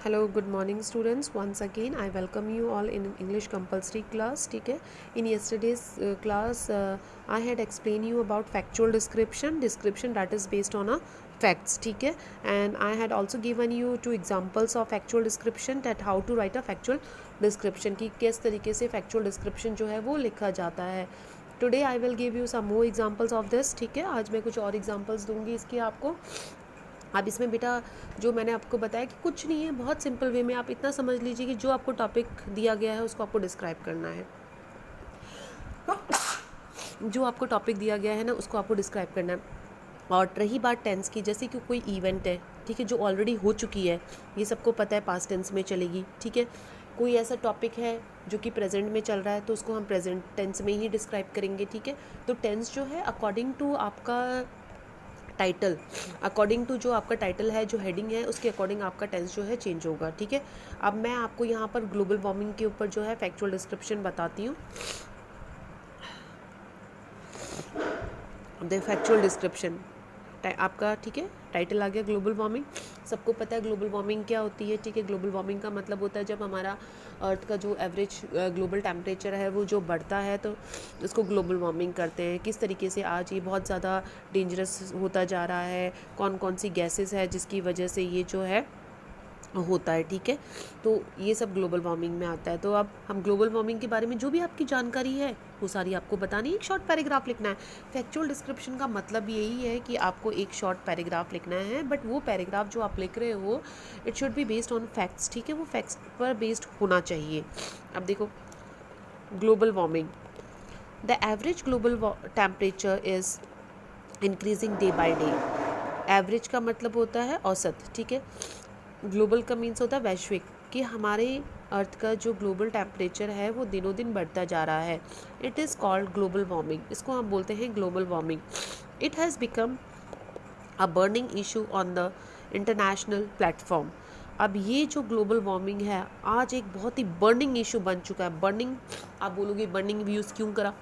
Hello, good morning students. Once again, I welcome you all in English compulsory class. ठीक है. In yesterday's class, I had explained you about factual description that is based on a facts. ठीक है. And I had also given you two examples of factual description that how to write a factual description कि किस तरीके से factual description जो है वो लिखा जाता है. Today I will give you some more examples of this. ठीक है. आज मैं कुछ और examples दूंगी इसकी आपको. अब इसमें बेटा जो मैंने आपको बताया कि कुछ नहीं है, बहुत सिंपल वे में आप इतना समझ लीजिए कि जो आपको टॉपिक दिया गया है उसको आपको डिस्क्राइब करना है. जो आपको टॉपिक दिया गया है ना उसको आपको डिस्क्राइब करना है. और रही बात टेंस की, जैसे कि कोई इवेंट है, ठीक है, जो ऑलरेडी हो चुकी है, ये सबको पता है पास्ट टेंस में चलेगी. ठीक है. कोई ऐसा टॉपिक है जो कि प्रेजेंट में चल रहा है तो उसको हम प्रेजेंट टेंस में ही डिस्क्राइब करेंगे. ठीक है. तो टेंस जो है अकॉर्डिंग टू आपका टाइटल, अकॉर्डिंग टू जो आपका टाइटल है, जो हेडिंग है, उसके अकॉर्डिंग आपका टेंस जो है चेंज होगा. ठीक है. अब मैं आपको यहाँ पर ग्लोबल वार्मिंग के ऊपर जो है फैक्चुअल डिस्क्रिप्शन बताती हूँ. द फैक्चुअल डिस्क्रिप्शन आपका, ठीक है, टाइटल आ गया ग्लोबल वार्मिंग. सबको पता है ग्लोबल वार्मिंग क्या होती है. ठीक है. ग्लोबल वार्मिंग का मतलब होता है जब हमारा अर्थ का जो एवरेज ग्लोबल टेम्परेचर है वो जो बढ़ता है तो उसको ग्लोबल वार्मिंग करते हैं. किस तरीके से आज ये बहुत ज़्यादा डेंजरस होता जा रहा है, कौन कौन सी गैसेस है जिसकी वजह से ये जो है होता है. ठीक है. तो ये सब ग्लोबल वार्मिंग में आता है. तो अब हम ग्लोबल वार्मिंग के बारे में जो भी आपकी जानकारी है वो सारी आपको बतानी है. एक शॉर्ट पैराग्राफ लिखना है. फैक्चुअल डिस्क्रिप्शन का मतलब यही है कि आपको एक शॉर्ट पैराग्राफ लिखना है, बट वो पैराग्राफ जो आप लिख रहे हो it should be based on facts. ठीक है. वो फैक्ट्स पर बेस्ड होना चाहिए. अब देखो global warming, the average global temperature is increasing day by day. Average का मतलब होता है औसत. ठीक है. ग्लोबल का मीन्स होता है वैश्विक, कि हमारे अर्थ का जो ग्लोबल टेम्परेचर है वो दिनों दिन बढ़ता जा रहा है. It is called global warming. इसको हम बोलते हैं global warming. It has become a burning issue on the international platform. अब ये जो ग्लोबल वार्मिंग है आज एक बहुत ही बर्निंग इशू बन चुका है. बर्निंग, आप बोलोगे बर्निंग यूज़ क्यों करा.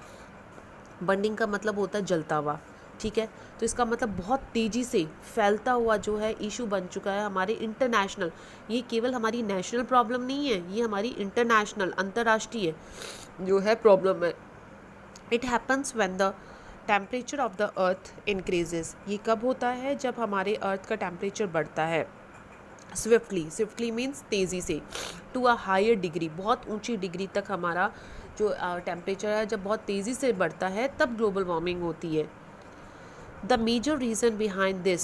बर्निंग का मतलब होता है जलता हुआ. ठीक है. तो इसका मतलब बहुत तेज़ी से फैलता हुआ जो है इशू बन चुका है हमारे इंटरनेशनल. ये केवल हमारी नेशनल प्रॉब्लम नहीं है, ये हमारी इंटरनेशनल, अंतर्राष्ट्रीय जो है प्रॉब्लम है. It happens when the temperature of the earth increases. ये कब होता है जब हमारे अर्थ का टेम्परेचर बढ़ता है स्विफ्टली मीन्स तेज़ी से, टू अ हायर डिग्री, बहुत ऊंची डिग्री तक हमारा जो टेम्परेचर है जब बहुत तेज़ी से बढ़ता है तब ग्लोबल वार्मिंग होती है. The major reason behind this,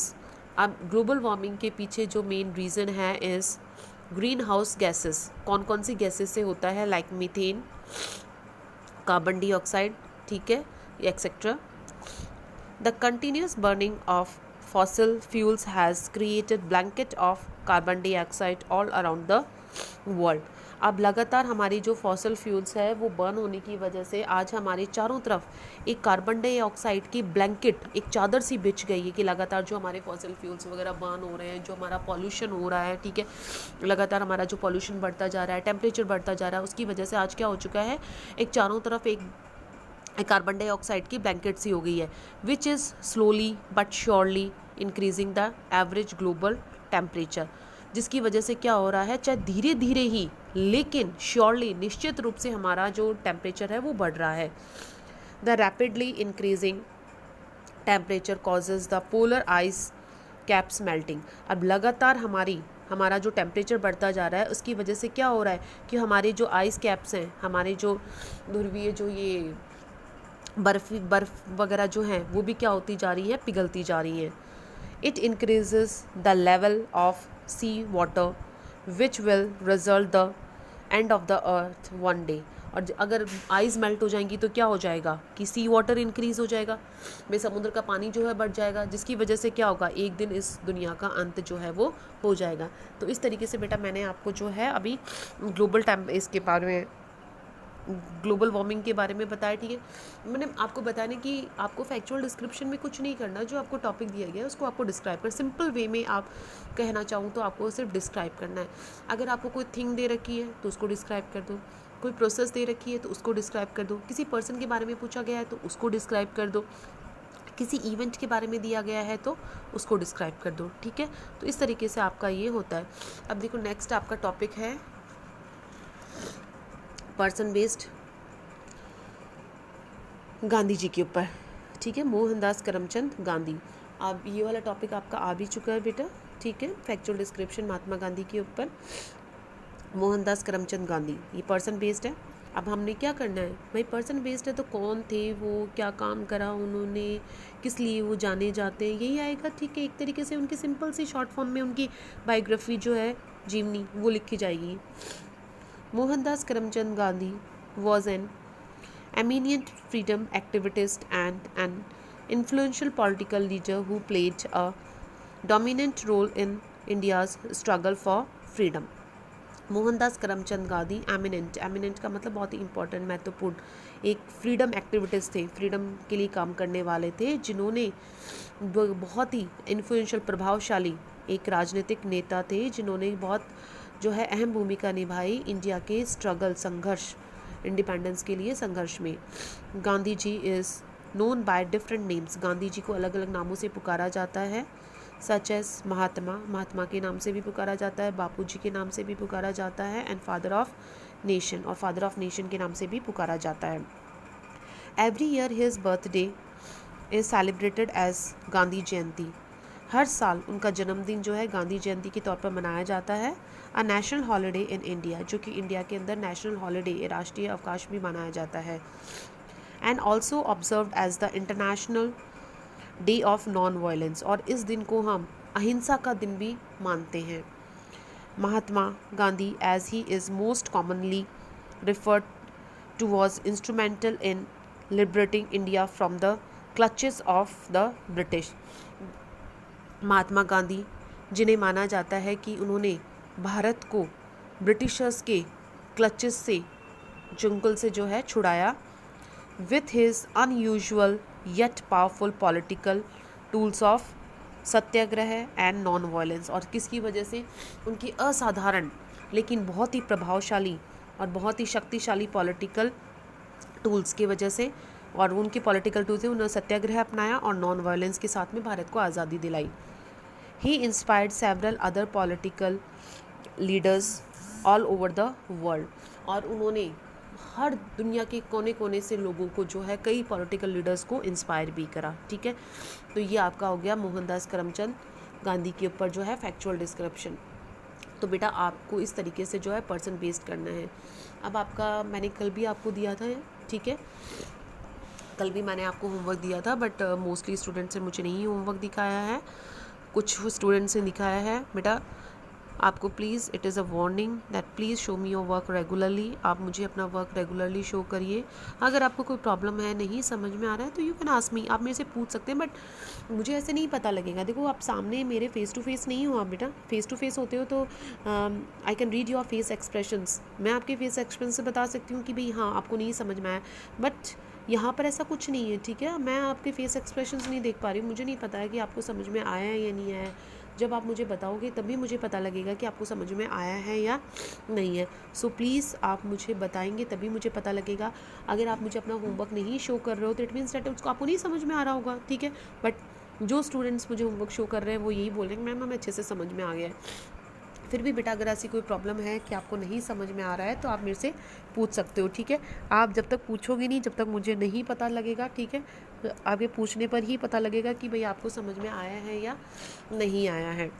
अब ग्लोबल वार्मिंग के पीछे जो मेन रीज़न है इज़ ग्रीन हाउस गैसेस. कौन कौन सी गैसेस से होता है, लाइक मीथेन, कार्बन डाइऑक्साइड, ठीक है, etcetera. The continuous burning of fossil fuels has created blanket of carbon dioxide all around the world. अब लगातार हमारी जो फॉसल फ्यूल्स है वो बर्न होने की वजह से आज हमारे चारों तरफ एक कार्बन डाइऑक्साइड की ब्लैंकेट, एक चादर सी बिछ गई है कि लगातार जो हमारे फॉसल फ्यूल्स वगैरह बर्न हो रहे हैं, जो हमारा पॉल्यूशन हो रहा है, ठीक है, लगातार हमारा जो पॉल्यूशन बढ़ता जा रहा है, टेम्परेचर बढ़ता जा रहा है, उसकी वजह से आज क्या हो चुका है, एक चारों तरफ एक कार्बन डाइऑक्साइड की ब्लैंकेट सी हो गई है, which is slowly but surely increasing the average global temperature. जिसकी वजह से क्या हो रहा है, चाहे धीरे धीरे ही लेकिन श्योरली, निश्चित रूप से हमारा जो टेम्परेचर है वो बढ़ रहा है. The rapidly increasing temperature causes the polar ice caps melting. अब लगातार हमारा जो टेम्परेचर बढ़ता जा रहा है उसकी वजह से क्या हो रहा है कि हमारे जो आइस कैप्स हैं, हमारे जो ध्रुवीय जो ये बर्फ़ वगैरह जो हैं वो भी क्या होती जा रही है, पिघलती जा रही हैं. It increases the level of sea water which will result the end of the earth one day. और अगर आइस मेल्ट हो जाएंगी तो क्या हो जाएगा कि सी वाटर इंक्रीज़ हो जाएगा, भाई समुद्र का पानी जो है बढ़ जाएगा, जिसकी वजह से क्या होगा, एक दिन इस दुनिया का अंत जो है वो हो जाएगा. तो इस तरीके से बेटा मैंने आपको जो है अभी इसके बारे में, ग्लोबल वार्मिंग के बारे में बताया. ठीक है. मैंने आपको बताने कि आपको फैक्चुअल डिस्क्रिप्शन में कुछ नहीं करना, जो आपको टॉपिक दिया गया है उसको आपको डिस्क्राइब कर, सिंपल वे में आप कहना चाहूँ तो आपको सिर्फ डिस्क्राइब करना है. अगर आपको कोई थिंग दे रखी है तो उसको डिस्क्राइब कर दो, कोई प्रोसेस दे रखी है तो उसको डिस्क्राइब कर दो, किसी पर्सन के बारे में पूछा गया है तो उसको डिस्क्राइब कर दो. किसी इवेंट के बारे में दिया गया है तो उसको डिस्क्राइब कर दो, ठीक है। तो इस तरीके से आपका ये होता है। अब देखो नेक्स्ट आपका टॉपिक है पर्सन बेस्ड गांधी जी के ऊपर, ठीक है। मोहनदास करमचंद गांधी, अब ये वाला टॉपिक आपका आ भी चुका है बेटा, ठीक है। फैक्चुअल डिस्क्रिप्शन महात्मा गांधी के ऊपर, मोहनदास करमचंद गांधी, ये पर्सन बेस्ड है। अब हमने क्या करना है भाई, पर्सन बेस्ड है तो कौन थे वो, क्या काम करा उन्होंने, किस लिए वो जाने जाते हैं, यही आएगा, ठीक है। एक तरीके से उनकी सिंपल सी शॉर्ट फॉर्म में उनकी बायोग्राफी जो है जीवनी वो लिखी जाएगी। Mohandas Karamchand Gandhi was an eminent freedom activist and an influential political leader who played a dominant role in India's struggle for freedom. Mohandas Karamchand Gandhi eminent का मतलब बहुत ही इंपॉर्टेंट, महत्वपूर्ण, एक फ्रीडम एक्टिविस्ट थे, फ्रीडम के लिए काम करने वाले थे, जिन्होंने बहुत ही इन्फ्लुएंशियल, प्रभावशाली एक राजनीतिक नेता थे, जिन्होंने बहुत जो है अहम भूमिका निभाई इंडिया के स्ट्रगल, संघर्ष, इंडिपेंडेंस के लिए संघर्ष में। Gandhi ji is known by different names, Gandhi ji को अलग अलग नामों से पुकारा जाता है, सच एज महात्मा के नाम से भी पुकारा जाता है, बापू जी के नाम से भी पुकारा जाता है, एंड फादर ऑफ नेशन, और फादर ऑफ नेशन के नाम से भी पुकारा जाता है। Every year his birthday is celebrated as Gandhi Jayanti, हर साल उनका जन्मदिन जो है गांधी जयंती के तौर पर मनाया जाता है। A national holiday in India, जो कि इंडिया के अंदर नेशनल हॉलीडे, राष्ट्रीय अवकाश भी मनाया जाता है। And also observed as the international day of non violence, और इस दिन को हम अहिंसा का दिन भी मानते हैं। Mahatma Gandhi, as he is most commonly referred to, was instrumental in liberating India from the clutches of the British. Mahatma Gandhi, जिन्हें माना जाता है कि उन्होंने भारत को ब्रिटिशर्स के क्लचेस से, चंगुल से जो है छुड़ाया, with his unusual yet powerful political tools of Satyagraha and non violence, और किसकी वजह से, उनकी असाधारण लेकिन बहुत ही प्रभावशाली और बहुत ही शक्तिशाली पॉलिटिकल टूल्स की वजह से, और उनके पॉलिटिकल टूल्स से उन्होंने सत्याग्रह अपनाया और नॉन वायलेंस के साथ में भारत को आज़ादी दिलाई। He inspired several other political leaders all over the world, और उन्होंने हर दुनिया के कोने कोने से लोगों को जो है, कई पॉलिटिकल लीडर्स को इंस्पायर भी करा, ठीक है। तो ये आपका हो गया मोहनदास करमचंद गांधी के ऊपर जो है फैक्चुअल डिस्क्रिप्शन। तो बेटा आपको इस तरीके से जो है पर्सन बेस्ड करना है। अब आपका, मैंने कल भी आपको दिया था, ठीक है, कल भी मैंने आपको होमवर्क दिया था, बट मोस्टली स्टूडेंट्स ने मुझे नहीं होमवर्क दिखाया है, कुछ स्टूडेंट्स ने दिखाया है। बेटा आपको please, it is a warning that please show me your work regularly, आप मुझे अपना वर्क रेगुलरली शो करिए। अगर आपको कोई प्रॉब्लम है, नहीं समझ में आ रहा है, तो यू कैन आस्क मी, आप मेरे से पूछ सकते हैं, बट मुझे ऐसे नहीं पता लगेगा। देखो आप सामने मेरे फेस टू फेस नहीं हो, आप बेटा फेस टू फेस होते हो तो I can read your face expressions, मैं आपके फेस एक्सप्रेशन से बता सकती हूँ कि भाई हाँ आपको नहीं समझ में आया, बट यहाँ पर ऐसा कुछ नहीं है, ठीक है। मैं आपके फेस एक्सप्रेशंस नहीं देख पा रही हूँ, मुझे नहीं पता है कि आपको समझ में आया है या नहीं आया है। जब आप मुझे बताओगे तभी मुझे पता लगेगा कि आपको समझ में आया है या नहीं है। सो प्लीज़ आप मुझे बताएंगे तभी मुझे पता लगेगा। अगर आप मुझे अपना होमवर्क नहीं शो कर रहे हो तो इट मीन्स दैट उसको आपको नहीं समझ में आ रहा होगा, ठीक है। बट जो स्टूडेंट्स मुझे होमवर्क शो कर रहे हैं वो यही बोल रहे हैं मैम हमें अच्छे से समझ में आ गया है। फिर भी बेटा अगर ऐसी कोई प्रॉब्लम है कि आपको नहीं समझ में आ रहा है तो आप मेरे से पूछ सकते हो, ठीक है। आप जब तक पूछोगे नहीं, जब तक मुझे नहीं पता लगेगा, ठीक है, तो आपके पूछने पर ही पता लगेगा कि भाई आपको समझ में आया है या नहीं आया है।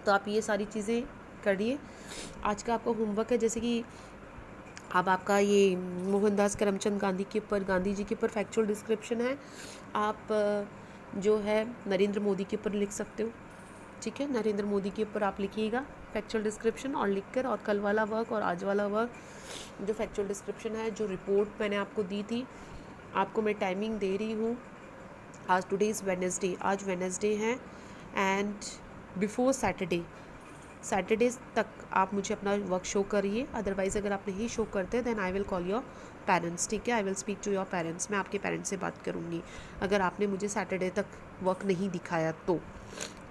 तो आप ये सारी चीज़ें करिए। आज का आपका होमवर्क है, जैसे कि अब आपका ये मोहनदास करमचंद गांधी के ऊपर, गांधी जी के ऊपर फैक्चुअल डिस्क्रिप्शन है। आप जो है नरेंद्र मोदी के ऊपर लिख सकते हो, ठीक है। नरेंद्र मोदी के ऊपर आप लिखिएगा फैक्चुअल डिस्क्रिप्शन, और लिखकर, और कल वाला वर्क और आज वाला वर्क जो फैक्चुअल डिस्क्रिप्शन है, जो रिपोर्ट मैंने आपको दी थी, आपको मैं टाइमिंग दे रही हूँ। आज टुडे इज़ वेडनेसडे, आज वेडनेसडे है, एंड बिफोर सैटरडे तक आप मुझे अपना वर्क शो करिए। अदरवाइज़ अगर आप नहीं शो करते then I will call your parents, ठीक है। I will speak to your parents, मैं आपके पेरेंट्स से बात करूँगी अगर आपने मुझे सैटरडे तक वर्क नहीं दिखाया तो,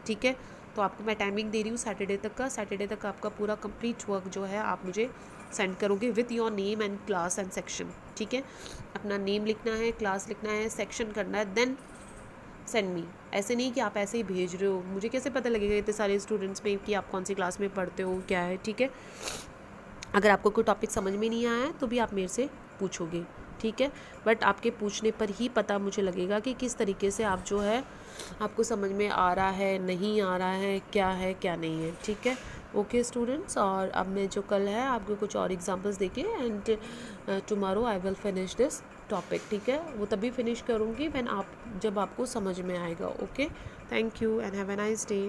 ठीक है। तो आपको मैं टाइमिंग दे रही हूँ सैटरडे तक का। सैटरडे तक आपका पूरा कंप्लीट वर्क जो है आप मुझे सेंड करोगे with your name and class and section, ठीक है। अपना नेम लिखना है, क्लास लिखना है, सेक्शन करना है, देन सेंड मी। ऐसे नहीं कि आप ऐसे ही भेज रहे हो, मुझे कैसे पता लगेगा इतने सारे स्टूडेंट्स में कि आप कौन सी क्लास में पढ़ते हो, क्या है, ठीक है। अगर आपको कोई टॉपिक समझ में नहीं आया है तो भी आप मेरे से पूछोगे, ठीक है। बट आपके पूछने पर ही पता मुझे लगेगा कि किस तरीके से आप जो है आपको समझ में आ रहा है, नहीं आ रहा है, क्या नहीं है, ठीक है। ओके स्टूडेंट्स, और अब मैं जो कल है आपको कुछ और एग्जांपल्स देके and tomorrow I will finish this topic, ठीक है। वो तभी फिनिश करूँगी जब आपको समझ में आएगा। Okay, thank you and have a nice day.